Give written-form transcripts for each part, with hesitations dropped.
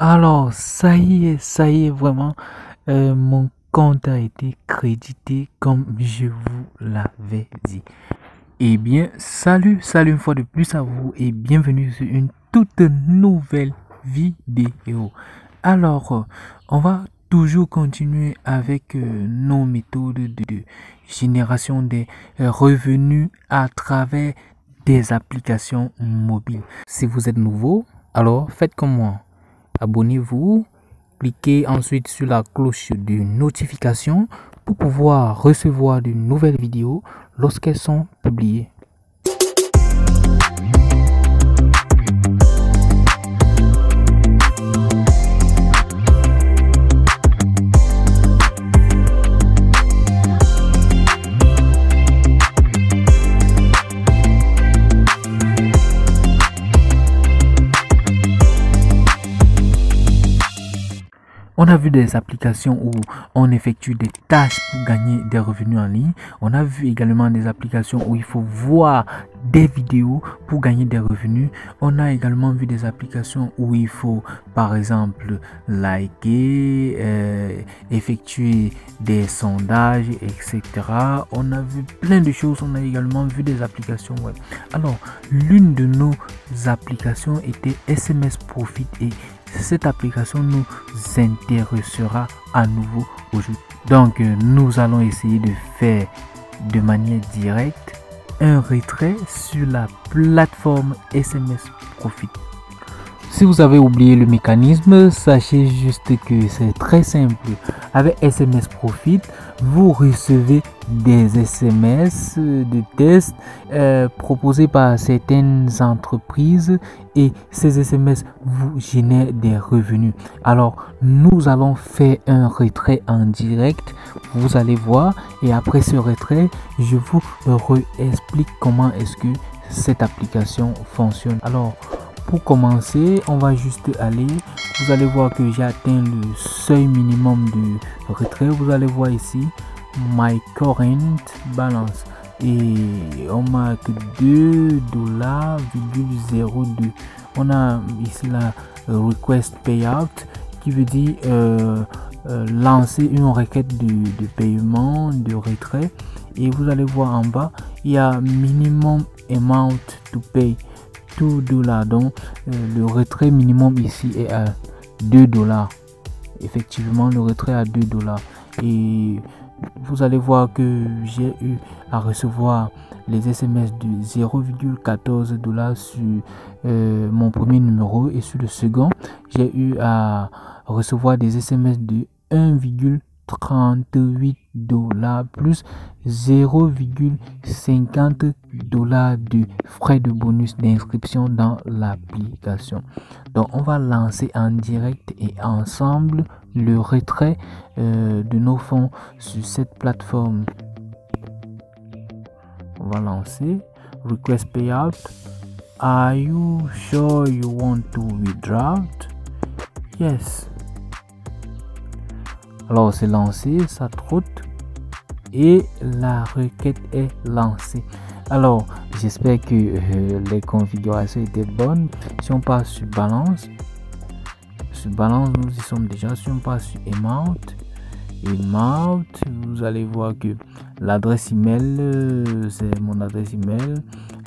Alors, ça y est, vraiment, mon compte a été crédité comme je vous l'avais dit. Eh bien, salut une fois de plus à vous et bienvenue sur une toute nouvelle vidéo. Alors, on va toujours continuer avec nos méthodes de génération des revenus à travers des applications mobiles. Si vous êtes nouveau, alors faites comme moi. Abonnez-vous, cliquez ensuite sur la cloche de notification pour pouvoir recevoir de nouvelles vidéos lorsqu'elles sont publiées. On a vu des applications où on effectue des tâches pour gagner des revenus en ligne. On a vu également des applications où il faut voir des vidéos pour gagner des revenus. On a également vu des applications où il faut, par exemple, liker, effectuer des sondages, etc. On a vu plein de choses. On a également vu des applications web. Alors, l'une de nos applications était SMS Profit et cette application nous intéressera à nouveau aujourd'hui. Donc, nous allons essayer de faire de manière directe un retrait sur la plateforme SMS Profit. Si vous avez oublié le mécanisme, sachez juste que c'est très simple. Avec SMS Profit, vous recevez des SMS de test proposés par certaines entreprises et ces SMS vous génèrent des revenus. Alors, nous allons faire un retrait en direct. Vous allez voir et après ce retrait, je vous réexplique comment est-ce que cette application fonctionne. Alors, pour commencer, on va juste aller, vous allez voir que j'ai atteint le seuil minimum de retrait. Vous allez voir ici My Current Balance et on marque $2,02. On a ici la Request Payout qui veut dire lancer une requête de paiement, de retrait, et vous allez voir en bas il y a minimum amount to pay $2. Donc le retrait minimum ici est à $2. Effectivement, le retrait à $2 et vous allez voir que j'ai eu à recevoir les SMS de $0,14 sur mon premier numéro et sur le second j'ai eu à recevoir des SMS de $1,38 plus $0,50 de frais de bonus d'inscription dans l'application. Donc on va lancer en direct et ensemble le retrait de nos fonds sur cette plateforme. On va lancer Request Payout. Are you sure you want to withdraw? Yes. Alors c'est lancé, ça trotte et la requête est lancée. Alors j'espère que les configurations étaient bonnes. Si on passe sur balance, nous y sommes déjà. Si on passe sur amount, vous allez voir que l'adresse email, c'est mon adresse email,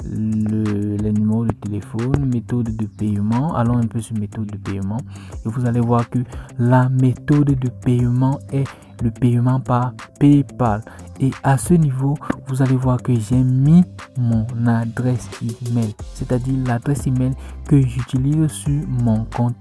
les numéros de téléphone, méthode de paiement. Allons un peu sur méthode de paiement et vous allez voir que la méthode de paiement est le paiement par PayPal. Et à ce niveau, vous allez voir que j'ai mis mon adresse email, c'est-à-dire l'adresse email que j'utilise sur mon compte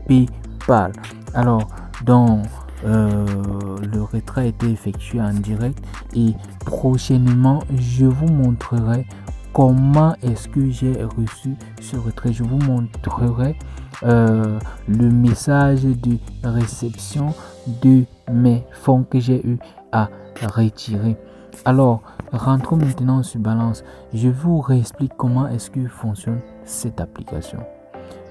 PayPal. Alors, donc le retrait a été effectué en direct et prochainement je vous montrerai comment est-ce que j'ai reçu ce retrait. Je vous montrerai le message de réception de mes fonds que j'ai eu à retirer. Alors rentrons maintenant sur balance. Je vous réexplique comment est-ce que fonctionne cette application.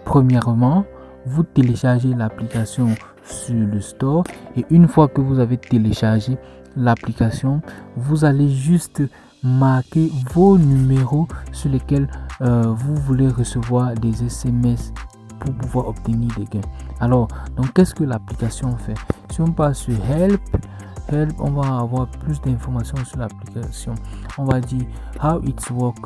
Premièrement, vous téléchargez l'application sur le store et une fois que vous avez téléchargé l'application, vous allez juste marquer vos numéros sur lesquels vous voulez recevoir des SMS pour pouvoir obtenir des gains. Alors, donc qu'est-ce que l'application fait? Si on passe sur Help, on va avoir plus d'informations sur l'application. On va dire how it work.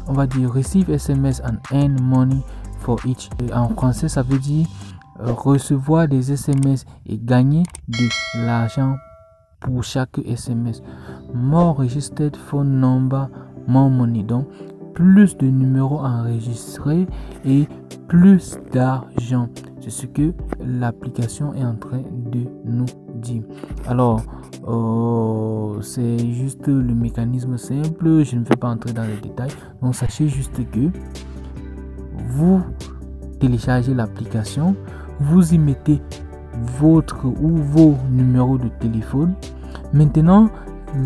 On va dire receive SMS and earn money for each. En français, ça veut dire recevoir des SMS et gagner de l'argent pour chaque SMS. More registered phone number, more money. Donc, plus de numéros enregistrés et plus d'argent. C'est ce que l'application est en train de nous dire. Alors, c'est juste le mécanisme simple. Je ne vais pas entrer dans les détails. Donc, sachez juste que vous téléchargez l'application, vous y mettez votre ou vos numéros de téléphone. Maintenant,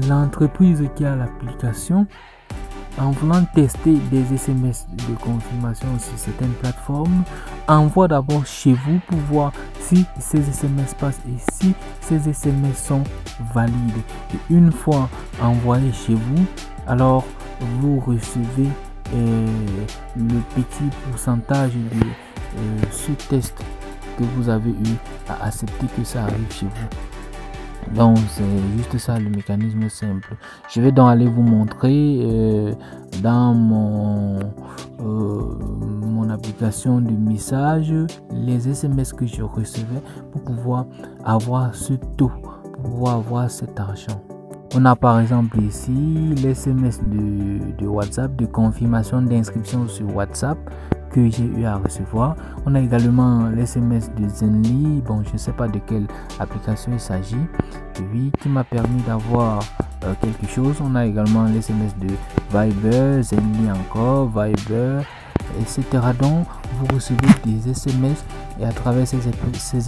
l'entreprise qui a l'application, en voulant tester des SMS de confirmation sur certaines plateformes, envoie d'abord chez vous pour voir si ces SMS passent et si ces SMS sont valides. Et une fois envoyés chez vous, alors vous recevez le petit pourcentage de ce test que vous avez eu à accepter que ça arrive chez vous. Donc c'est juste ça le mécanisme simple. Je vais donc aller vous montrer dans mon application de message les SMS que je recevais pour pouvoir avoir ce taux, pour pouvoir avoir cet argent. On a par exemple ici les SMS de WhatsApp, de confirmation d'inscription sur WhatsApp que j'ai eu à recevoir. On a également les SMS de Zenly, bon je ne sais pas de quelle application il s'agit, oui, qui m'a permis d'avoir quelque chose. On a également les SMS de Viber, Zenly encore, Viber, etc. Donc vous recevez des SMS et à travers ces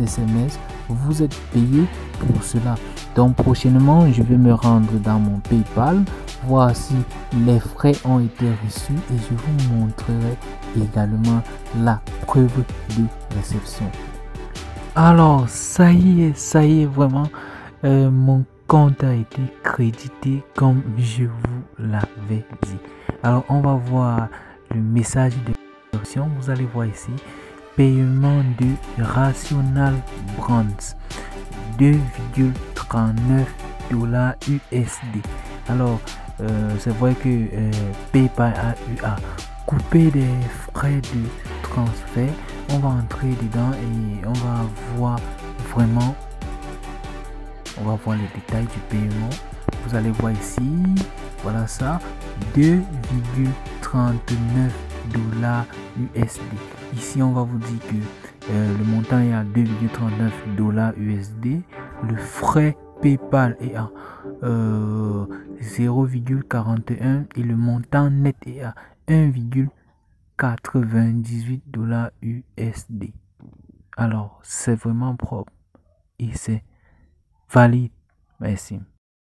SMS vous êtes payé pour cela. Donc prochainement je vais me rendre dans mon PayPal, voir si les frais ont été reçus et je vous montrerai également la preuve de réception. Alors ça y est vraiment, mon compte a été crédité comme je vous l'avais dit. Alors on va voir le message de réception. Vous allez voir ici paiement de Rational Brands, 2,39 $ USD. Alors c'est vrai que PayPal a coupé des frais de transfert. On va entrer dedans et on va voir vraiment, on va voir les détails du paiement. Vous allez voir ici, voilà ça, 2,39 $ USD. Ici on va vous dire que le montant est à 2,39 $ USD. Le frais PayPal est à 0,41 et le montant net est à 1,98 $ USD. Alors c'est vraiment propre et c'est valide. Merci.